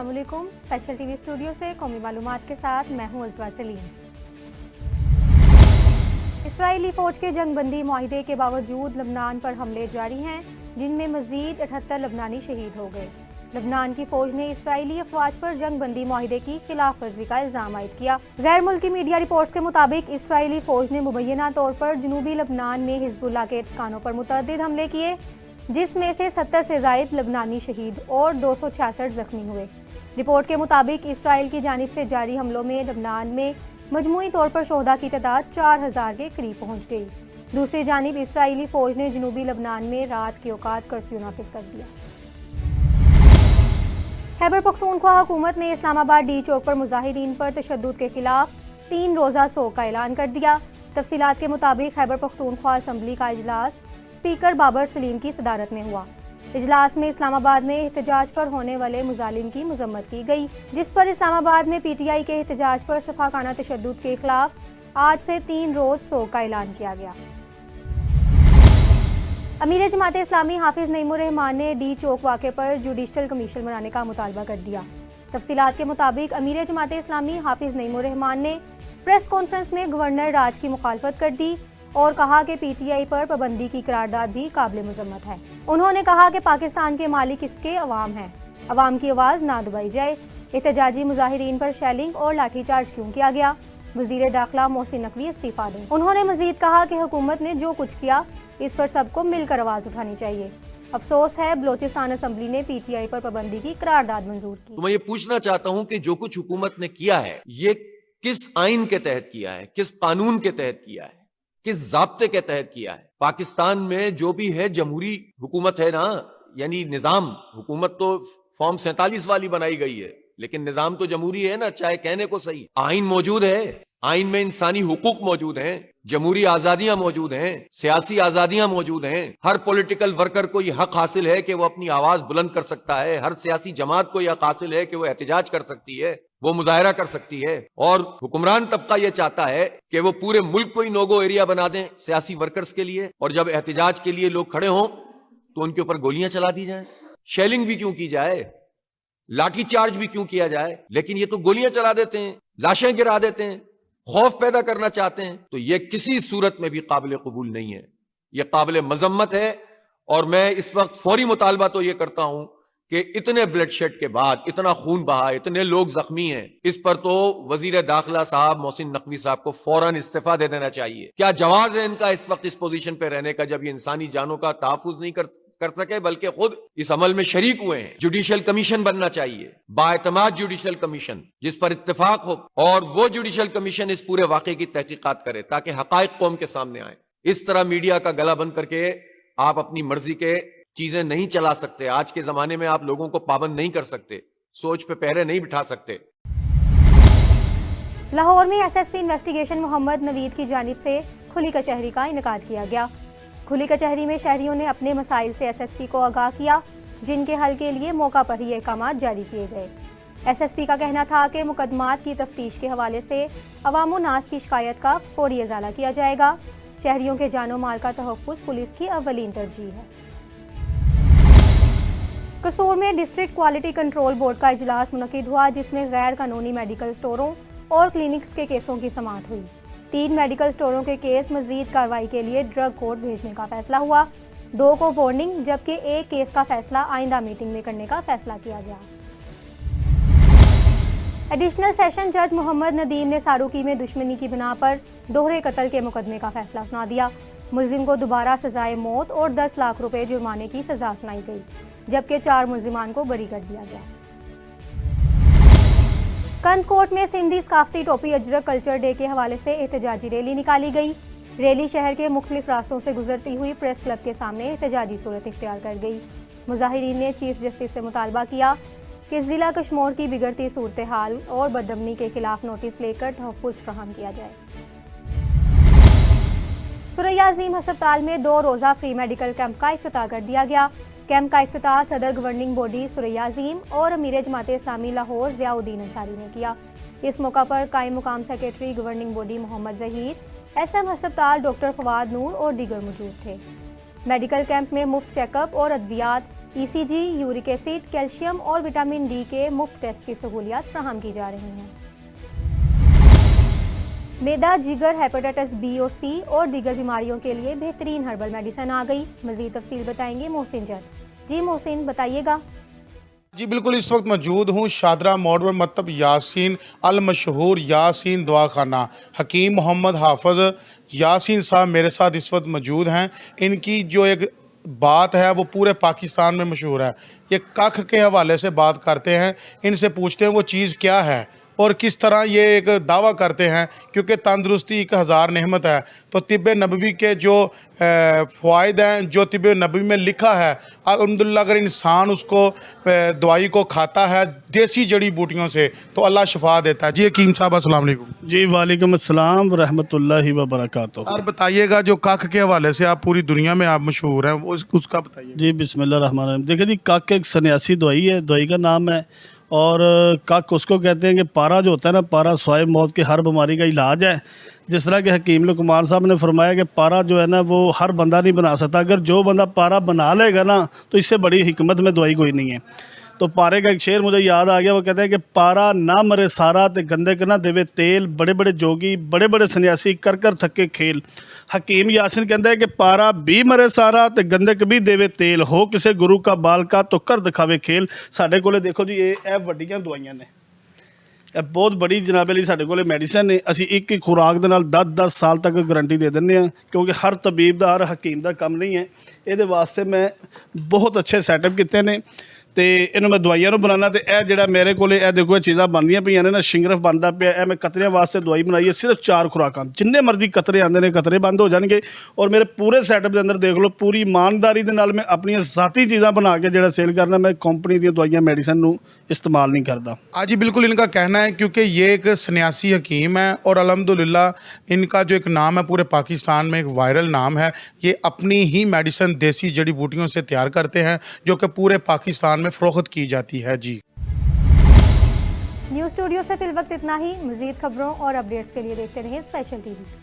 अस्सलाम वालेकुम। Special TV studio से कौमी मालूमात के साथ मैं हूं अज़वा सलीम। इसराइली फ़ौज के जंगबंदी मुआहिदे के बावजूद लबनान पर हमले जारी हैं, जिनमें मज़ीद 78 लबनानी शहीद हो गए। लबनान की फ़ौज ने इसराइली अफवाज पर जंगबंदी मुआहिदे की खिलाफ वर्जी का इल्ज़ाम आयद किया। गैर मुल्की मीडिया रिपोर्ट्स के मुताबिक इसराइली फ़ौज ने मुबैना तौर पर जनूबी लबनान में हिज़्बुल्लाह के ठिकानों पर मुतअद्दिद हमले किए, जिसमें से 70 से ज़ायद लबनानी शहीद और 266 जख्मी हुए। रिपोर्ट के मुताबिक इसराइल की जानिब से जारी हमलों में लबनान में मजमूई तौर पर शोहदा की तादाद 4000 के करीब पहुँच गई। दूसरी जानिब इसराइली फ़ौज ने जनूबी लबनान में रात के औकात कर्फ्यू नाफिज कर दिया। खैबर पख्तूनख्वा हुकूमत ने इस्लामाबाद डी चौक पर मुजाहिरीन पर तशद्दुद के खिलाफ 3 रोज़ा सोग का ऐलान कर दिया। तफसीलात के मुताबिक खैबर पख्तूनख्वा असम्बली का इजलास स्पीकर बाबर सलीम की सदारत में हुआ। इजलास में इस्लामाबाद में एहतजाज पर होने वाले मुजालिम की मजम्मत की गई, जिस पर इस्लामाबाद में PTI के एहतजाज पर सफाकाना तशद्दुद के खिलाफ आज से 3 रोज सोग का ऐलान किया गया। अमीर जमात इस्लामी हाफिज नईमुर रहमान ने डी चौक वाक़े पर जुडिशल कमीशन बनाने का मुतालबा कर दिया। तफसीलात के मुताबिक अमीर जमात इस्लामी हाफिज नईमुर रहमान ने प्रेस कॉन्फ्रेंस में गवर्नर राज की मुखालफत कर दी और कहा कि PTI पर पाबंदी की करारदाद भी काबिल मजम्मत है। उन्होंने कहा कि पाकिस्तान के मालिक इसके अवाम हैं, अवाम की आवाज़ ना दबाई जाए। एहतजाजी मुजाहिरीन पर शेलिंग और लाठीचार्ज क्यों किया गया? वज़ीर दाखिला मोहसिन नकवी इस्तीफा दें। उन्होंने मजीद कहा कि हुकूमत ने जो कुछ किया इस पर सबको मिलकर आवाज़ उठानी चाहिए। अफसोस है बलोचिस्तान असम्बली ने PTI पर पाबंदी की करारदाद मंजूर की। तो मैं ये पूछना चाहता हूं कि जो कुछ हुकूमत ने किया है ये किस आइन के तहत किया है, किस कानून के तहत किया है, किस ज़ाब्ते के तहत किया है? पाकिस्तान में जो भी है जमहूरी हुकूमत है ना, यानी निज़ाम। हुकूमत तो फॉर्म 47 वाली बनाई गई है, लेकिन निज़ाम तो जमहूरी है ना, चाहे कहने को सही। आइन मौजूद है, आइन में इंसानी हुकूक मौजूद हैं, जमहूरी आज़ादियां मौजूद हैं, सियासी आज़ादियां मौजूद हैं। हर पॉलिटिकल वर्कर को यह हक हासिल है कि वो अपनी आवाज़ बुलंद कर सकता है। हर सियासी जमात को यह हक हासिल है कि वो एहतजाज कर सकती है, वो मुजाहरा कर सकती है। और हुक्मरान तबका यह चाहता है कि वो पूरे मुल्क को ही नोगो एरिया बना दें सियासी वर्कर्स के लिए, और जब एहतजाज के लिए लोग खड़े हों तो उनके ऊपर गोलियां चला दी जाए, शेलिंग भी क्यों की जाए, लाठी चार्ज भी क्यों किया जाए। लेकिन ये तो गोलियां चला देते हैं, लाशें गिरा देते हैं, खौफ पैदा करना चाहते हैं। तो यह किसी सूरत में भी काबिल कबूल नहीं है, यह काबिल मजम्मत है। और मैं इस वक्त फौरी मुतालबा तो यह करता हूं कि इतने ब्लड शेड के बाद, इतना खून बहा, इतने लोग जख्मी हैं, इस पर तो वजीर दाखिला साहब मोहसिन नकवी साहब को फौरन इस्तीफा दे देना चाहिए। क्या जवाज है इनका इस वक्त इस पोजीशन पे रहने का, जब ये इंसानी जानों का तहफ्फुज नहीं कर सके बल्कि खुद इस अमल में शरीक हुए हैं। जुडिशल कमीशन बनना चाहिए, बाएतमाद जुडिशल कमीशन जिस पर इत्तेफाक हो, और वो जुडिशल कमीशन इस पूरे वाकये की तहकीकात करे ताकि हकायक कौम के सामने आए। इस तरह मीडिया का गला बंद करके आप अपनी मर्जी के चीजें नहीं चला सकते। आज के जमाने में आप लोगों को पाबंद नहीं कर सकते, सोच पे पहरे नहीं बिठा सकते। लाहौर में SSP इन्वेस्टिगेशन मोहम्मद नवीद की जानिब से खुली कचहरी का इनेकाद किया गया। खुली कचहरी में शहरियों ने अपने मसाइल से SSP को आगाह किया, जिनके हल के लिए मौका पर ही अहकामात जारी किए गए। SSP का कहना था कि मुकदमात की तफ्तीश के हवाले से अवाम नास की शिकायत का फौरी इजाला किया जाएगा। शहरियों के जानो माल का तहफ़्फ़ुज़ पुलिस की अव्वलीन तरजीह है। कसूर में डिस्ट्रिक्ट क्वालिटी कंट्रोल बोर्ड का इजलास मुनक़िद हुआ, जिसमें गैर कानूनी मेडिकल स्टोरों और क्लिनिक्स के केसों की समाअत हुई। 3 मेडिकल स्टोरों के केस मजीद कार्रवाई के लिए ड्रग कोर्ट भेजने का फैसला हुआ। 2 को वार्निंग, जबकि 1 केस का फैसला आइंदा मीटिंग में करने का फैसला किया गया। एडिशनल सेशन जज मोहम्मद नदीम ने सारूकी में दुश्मनी की बिना पर दोहरे कत्ल के मुकदमे का फैसला सुना दिया। मुलजिम को दोबारा सजाए मौत और 10 लाख रुपए जुर्माने की सजा सुनाई गई, जबकि 4 मुलजिमान को बरी कर दिया गया। कंदकोट में सिंधी सकाफती टोपी अजरक कल्चर डे के हवाले से एहतजाजी रैली निकाली गई। रैली शहर के मुख्तलिफ रास्तों से गुजरती हुई प्रेस क्लब के सामने एहतजाजी सूरत इख्तियार कर गई। मुजाहिरीन ने चीफ जस्टिस से मुतालबा किया कि जिला कश्मीर की बिगड़ती सूरत हाल और बदअमनी के खिलाफ नोटिस लेकर तहफ़्फ़ुज़ फराहम किया जाए। सुरैया अज़ीम अस्पताल में 2 रोज़ा फ्री मेडिकल कैंप का इफ्तिताह कर दिया गया। कैंप का इफ्तिताह सदर गवर्निंग बॉडी सुरैया अज़ीम और अमीर जमात इस्लामी लाहौर ज़ियाउद्दीन अंसारी ने किया। इस मौका पर कायम मुकाम secretary governing body Muhammad Zaheer, SM अस्पताल डॉक्टर फवाद नूर और दीगर मौजूद थे। मेडिकल कैंप में मुफ्त चेकअप और अद्वियात, ECG, यूरिक एसिड, कैल्शियम और विटामिन D के मुफ्त टेस्ट की सहूलियत फराहम की जा रही हैं। मैदा, जिगर, हेपेटाइटिस B और C और दीगर बीमारियों के लिए बेहतरीन हर्बल मेडिसिन आ गई। मजीद तफसील बताएंगे मोहसिन जट। जी मोहसिन, बताइएगा। जी बिल्कुल, इस वक्त मौजूद हूँ शादरा मोड़ पर मतलब यासीन अल मशहूर यासीन दवाखाना। हकीम मोहम्मद हाफिज यासीन साहब मेरे साथ इस वक्त मौजूद हैं। इनकी जो एक बात है वो पूरे पाकिस्तान में मशहूर है। ये कख के हवाले से बात करते हैं, इनसे पूछते हैं वो चीज़ क्या है और किस तरह ये एक दावा करते हैं, क्योंकि तंदुरुस्ती एक हज़ार नेमत है। तो तिब्ब नबवी के जो फ़वाइद हैं, जो तिब्ब नबवी में लिखा है, अल्हम्दुलिल्लाह अगर इंसान उसको दवाई को खाता है देसी जड़ी बूटियों से तो अल्लाह शिफा देता है। जी हकीम साहब अस्सलाम वालेकुम। जी वालेकुम अस्सलाम व रहमतुल्लाहि व बरकातुहू। सर बताइएगा, जो कख के हवाले से आप पूरी दुनिया में आप मशहूर हैं, वो उसका बताइए। जी बिस्मिल्लाह रहमान रहीम। देखिए जी, कक एक सन्यासी दवाई है, दवाई का नाम है। और कक उसको कहते हैं कि पारा जो होता है ना, पारा स्वाय मौत की हर बीमारी का इलाज है। जिस तरह के हकीम लुकमान साहब ने फरमाया कि पारा जो है ना वो हर बंदा नहीं बना सकता, अगर जो बंदा पारा बना लेगा ना तो इससे बड़ी हिकमत में दवाई कोई नहीं है। तो पारे का एक शेर मुझे याद आ गया, वो कहते हैं कि पारा ना मरे सारा ते गंदे के ना देवे तेल, बड़े बड़े जोगी बड़े बड़े सन्यासी कर कर थके खेल। हकीम यासीन कहता है कि पारा भी मरे सारा ते गंदे भी देवे तेल, हो किसे गुरु का बाल का तो कर दिखावे खेल। साढ़े कोले देखो जी ये वड्डियां दवाइयां ने, ਇਹ ਬਹੁਤ ਬੜੀ ਜਨਾਬੇ ਲਈ ਸਾਡੇ ਕੋਲੇ ਮੈਡੀਸਨ ਨੇ। ਅਸੀਂ ਇੱਕ ਇੱਕ ਖੁਰਾਕ ਦੇ ਨਾਲ 10-10 ਸਾਲ ਤੱਕ ਗਾਰੰਟੀ ਦੇ ਦਿੰਦੇ ਹਾਂ, ਕਿਉਂਕਿ ਹਰ ਤਬੀਬ ਦਾ ਹਰ ਹਕੀਮ ਦਾ ਕੰਮ ਨਹੀਂ ਹੈ। ਇਹਦੇ ਵਾਸਤੇ ਮੈਂ ਬਹੁਤ ਅੱਛੇ ਸੈਟਅਪ ਕੀਤੇ ਨੇ ਤੇ ਇਹਨੂੰ ਮੈਂ ਦਵਾਈਆਂ ਨੂੰ ਬਣਾਉਣਾ। ਤੇ ਇਹ ਜਿਹੜਾ ਮੇਰੇ ਕੋਲੇ ਇਹ ਦੇਖੋ ਇਹ ਚੀਜ਼ਾਂ ਬਣਦੀਆਂ ਪਈਆਂ ਨੇ ਨਾ, ਸ਼ਿੰਗਰਫ ਬਣਦਾ ਪਿਆ। ਇਹ ਮੈਂ ਕਤਰਿਆਂ ਵਾਸਤੇ ਦਵਾਈ ਬਣਾਈ ਹੈ, ਸਿਰਫ 4 ਖੁਰਾਕਾਂ। ਜਿੰਨੇ ਮਰਜ਼ੀ ਕਤਰੇ ਆਉਂਦੇ ਨੇ ਕਤਰੇ ਬੰਦ ਹੋ ਜਾਣਗੇ। ਔਰ ਮੇਰੇ ਪੂਰੇ ਸੈਟਅਪ ਦੇ ਅੰਦਰ ਦੇਖ ਲਓ, ਪੂਰੀ ਇਮਾਨਦਾਰੀ ਦੇ ਨਾਲ ਮੈਂ ਆਪਣੀਆਂ ਜ਼ਾਤੀ ਚੀਜ਼ਾਂ ਬਣਾ ਕੇ ਜਿਹੜਾ ਸੇਲ ਕਰਨਾ, मैं कंपनी ਦੀਆਂ ਦਵਾਈਆਂ ਮੈਡੀਸਨ ਨੂੰ इस्तेमाल नहीं करता। हाँ जी बिल्कुल, इनका कहना है क्योंकि ये एक सन्यासी हकीम है और अल्हम्दुलिल्लाह इनका जो एक नाम है पूरे पाकिस्तान में एक वायरल नाम है। ये अपनी ही मेडिसिन देसी जड़ी बूटियों से तैयार करते हैं जो कि पूरे पाकिस्तान में फ़रोख्त की जाती है। जी न्यूज़ स्टूडियो से फिल वक्त इतना ही। मज़ीद खबरों और अपडेट्स के लिए देखते रहिए स्पेशल TV।